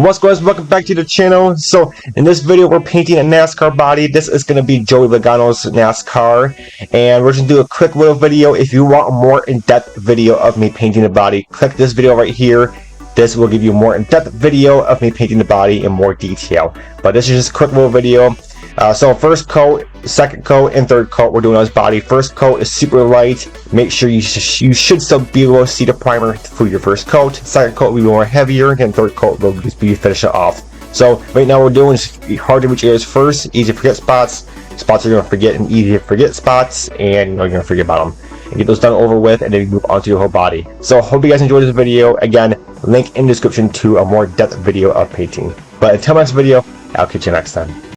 What's going on, welcome back to the channel. So in this video we're painting a NASCAR body. This is going to be Joey Logano's NASCAR, and we're going to do a quick little video. If you want a more in-depth video of me painting the body, click this video right here. This will give you a more in-depth video of me painting the body in more detail, but this is just a quick little video. So first coat, second coat, and third coat we're doing on his body. First coat is super light. Make sure you should still be able to see the primer for your first coat. Second coat will be more heavier, and third coat will just be finish it off. So right now we're doing is hard to reach areas first, easy to forget spots. Spots you're gonna forget, and easy to forget spots, and you're gonna forget about them. And get those done over with, and then you move on to your whole body. So hope you guys enjoyed this video. Again, link in the description to a more depth video of painting. But until next video, I'll catch you next time.